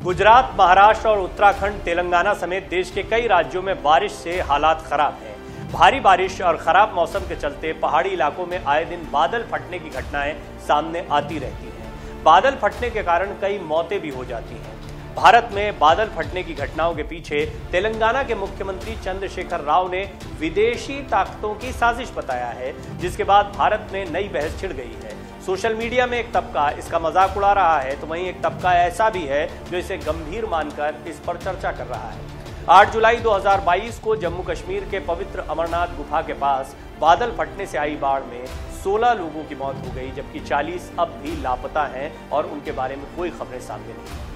गुजरात, महाराष्ट्र और उत्तराखंड, तेलंगाना समेत देश के कई राज्यों में बारिश से हालात खराब हैं। भारी बारिश और खराब मौसम के चलते पहाड़ी इलाकों में आए दिन बादल फटने की घटनाएं सामने आती रहती हैं। बादल फटने के कारण कई मौतें भी हो जाती हैं। भारत में बादल फटने की घटनाओं के पीछे तेलंगाना के मुख्यमंत्री चंद्रशेखर राव ने विदेशी ताकतों की साजिश बताया है, जिसके बाद भारत में नई बहस छिड़ गई है। सोशल मीडिया में एक तबका इसका मजाक उड़ा रहा है, तो वहीं एक तबका ऐसा भी है जो इसे गंभीर मानकर इस पर चर्चा कर रहा है। 8 जुलाई 2022 को जम्मू कश्मीर के पवित्र अमरनाथ गुफा के पास बादल फटने से आई बाढ़ में 16 लोगों की मौत हो गई, जबकि 40 अब भी लापता हैं और उनके बारे में कोई खबरें सामने नहीं हैं।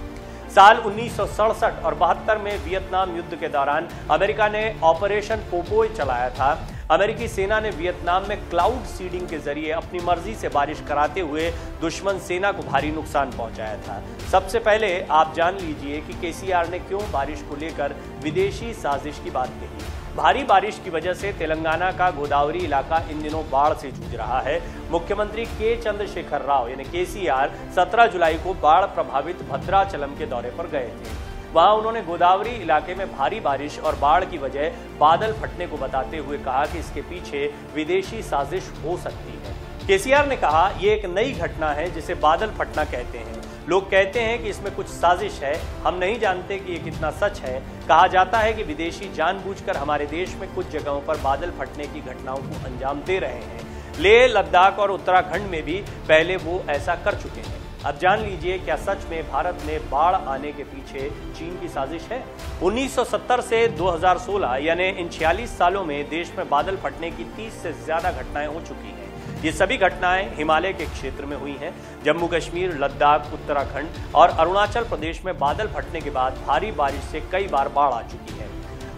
साल 1967 और 72 में वियतनाम युद्ध के दौरान अमेरिका ने ऑपरेशन पोपोय चलाया था। अमेरिकी सेना ने वियतनाम में क्लाउड सीडिंग के जरिए अपनी मर्जी से बारिश कराते हुए दुश्मन सेना को भारी नुकसान पहुंचाया था। सबसे पहले आप जान लीजिए कि केसीआर ने क्यों बारिश को लेकर विदेशी साजिश की बात कही। भारी बारिश की वजह से तेलंगाना का गोदावरी इलाका इन दिनों बाढ़ से जूझ रहा है। मुख्यमंत्री के चंद्रशेखर राव यानी केसीआर 17 जुलाई को बाढ़ प्रभावित भद्राचलम के दौरे पर गए थे। वहां उन्होंने गोदावरी इलाके में भारी बारिश और बाढ़ की वजह बादल फटने को बताते हुए कहा कि इसके पीछे विदेशी साजिश हो सकती है। केसीआर ने कहा, यह एक नई घटना है जिसे बादल फटना कहते हैं। लोग कहते हैं कि इसमें कुछ साजिश है, हम नहीं जानते कि ये कितना सच है। कहा जाता है कि विदेशी जानबूझकर हमारे देश में कुछ जगहों पर बादल फटने की घटनाओं को अंजाम दे रहे हैं। लेह, लद्दाख और उत्तराखंड में भी पहले वो ऐसा कर चुके हैं। अब जान लीजिए, क्या सच में भारत में बाढ़ आने के पीछे चीन की साजिश है? 1970 से 2016 यानी इन 46 सालों में देश में बादल फटने की 30 से ज्यादा घटनाएं हो चुकी हैं। ये सभी घटनाएं हिमालय के क्षेत्र में हुई हैं। जम्मू कश्मीर, लद्दाख, उत्तराखंड और अरुणाचल प्रदेश में बादल फटने के बाद भारी बारिश से कई बार बाढ़ आ चुकी है।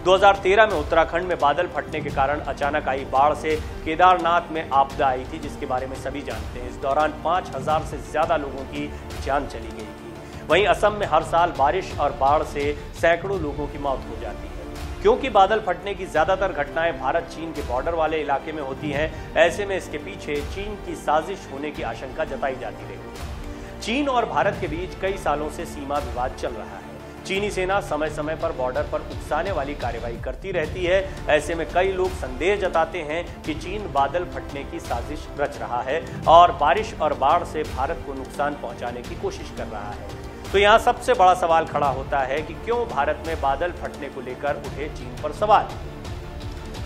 2013 में उत्तराखंड में बादल फटने के कारण अचानक आई बाढ़ से केदारनाथ में आपदा आई थी, जिसके बारे में सभी जानते हैं। इस दौरान 5000 से ज्यादा लोगों की जान चली गई थी। वहीं असम में हर साल बारिश और बाढ़ से सैकड़ों लोगों की मौत हो जाती है। क्योंकि बादल फटने की ज्यादातर घटनाएं भारत चीन के बॉर्डर वाले इलाके में होती हैं, ऐसे में इसके पीछे चीन की साजिश होने की आशंका जताई जाती रही। चीन और भारत के बीच कई सालों से सीमा विवाद चल रहा है। चीनी सेना समय समय पर बॉर्डर पर उकसाने वाली कार्रवाई करती रहती है। ऐसे में कई लोग संदेह जताते हैं कि चीन बादल फटने की साजिश रच रहा है और बारिश और बाढ़ से भारत को नुकसान पहुंचाने की कोशिश कर रहा है। तो यहाँ सबसे बड़ा सवाल खड़ा होता है कि क्यों भारत में बादल फटने को लेकर उठे चीन पर सवाल।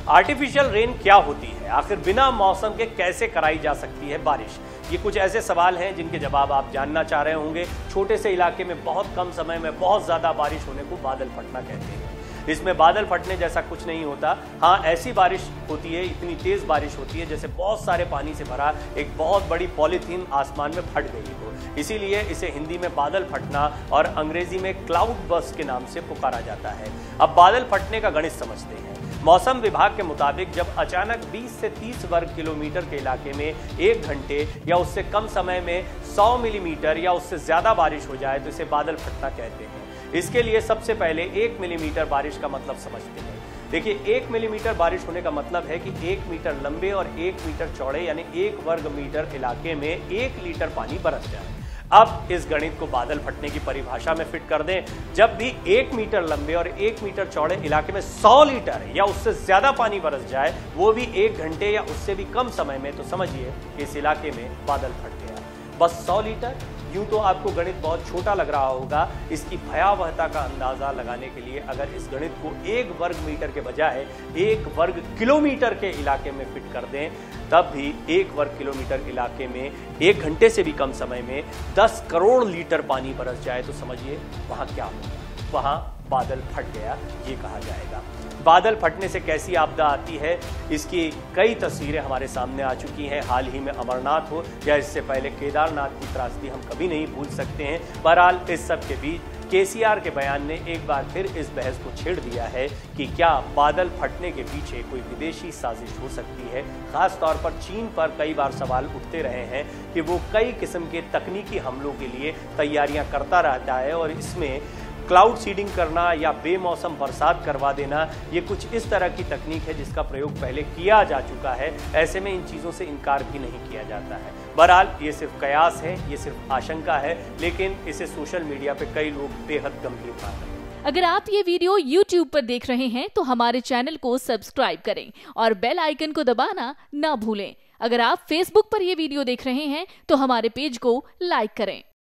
आर्टिफिशियल रेन क्या होती है? आखिर बिना मौसम के कैसे कराई जा सकती है बारिश? ये कुछ ऐसे सवाल हैं जिनके जवाब आप जानना चाह रहे होंगे। छोटे से इलाके में बहुत कम समय में बहुत ज्यादा बारिश होने को बादल फटना कहते हैं। इसमें बादल फटने जैसा कुछ नहीं होता। हाँ, ऐसी बारिश होती है, इतनी तेज बारिश होती है जैसे बहुत सारे पानी से भरा एक बहुत बड़ी पॉलीथीन आसमान में फट गई हो। इसीलिए इसे हिंदी में बादल फटना और अंग्रेजी में क्लाउड बर्स्ट के नाम से पुकारा जाता है। अब बादल फटने का गणित समझते हैं। मौसम विभाग के मुताबिक जब अचानक 20 से 30 वर्ग किलोमीटर के इलाके में 1 घंटे या उससे कम समय में 100 मिलीमीटर या उससे ज्यादा बारिश हो जाए तो इसे बादल फटना कहते हैं। इसके लिए सबसे पहले 1 मिलीमीटर बारिश का मतलब समझते हैं। देखिए, 1 मिलीमीटर बारिश होने का मतलब है कि 1 मीटर लंबे और 1 मीटर चौड़े यानी 1 वर्ग मीटर इलाके में 1 लीटर पानी बरस जाए। अब इस गणित को बादल फटने की परिभाषा में फिट कर दें। जब भी 1 मीटर लंबे और 1 मीटर चौड़े इलाके में 100 लीटर या उससे ज्यादा पानी बरस जाए, वो भी 1 घंटे या उससे भी कम समय में, तो समझिए कि इस इलाके में बादल फट गया। बस 100 लीटर। यूं तो आपको गणित बहुत छोटा लग रहा होगा। इसकी भयावहता का अंदाजा लगाने के लिए अगर इस गणित को 1 वर्ग मीटर के बजाय 1 वर्ग किलोमीटर के इलाके में फिट कर दें, तब भी 1 वर्ग किलोमीटर इलाके में 1 घंटे से भी कम समय में 10 करोड़ लीटर पानी बरस जाए तो समझिए वहां क्या होगा। वहां बादल फट गया, ये कहा जाएगा। बादल फटने से कैसी आपदा आती है, इसकी कई तस्वीरें हमारे सामने आ चुकी हैं। हाल ही में अमरनाथ हो या इससे पहले केदारनाथ की त्रासदी हम कभी नहीं भूल सकते हैं। बहरहाल इस सब के बीच केसीआर के बयान ने एक बार फिर इस बहस को छेड़ दिया है कि क्या बादल फटने के पीछे कोई विदेशी साजिश हो सकती है। खास तौर पर चीन पर कई बार सवाल उठते रहे हैं कि वो कई किस्म के तकनीकी हमलों के लिए तैयारियां करता रहता है और इसमें क्लाउड सीडिंग करना या बेमौसम बरसात करवा देना, ये कुछ इस तरह की तकनीक है जिसका प्रयोग पहले किया जा चुका है। ऐसे में इन चीज़ों से इनकार भी नहीं किया जाता है। बहरहाल ये सिर्फ कयास है, ये सिर्फ आशंका है, लेकिन इसे सोशल मीडिया पे कई लोग बेहद गंभीर मान रहे हैं। अगर आप ये वीडियो YouTube पर देख रहे हैं तो हमारे चैनल को सब्सक्राइब करें और बेल आइकन को दबाना ना भूलें। अगर आप Facebook पर ये वीडियो देख रहे हैं तो हमारे पेज को लाइक करें।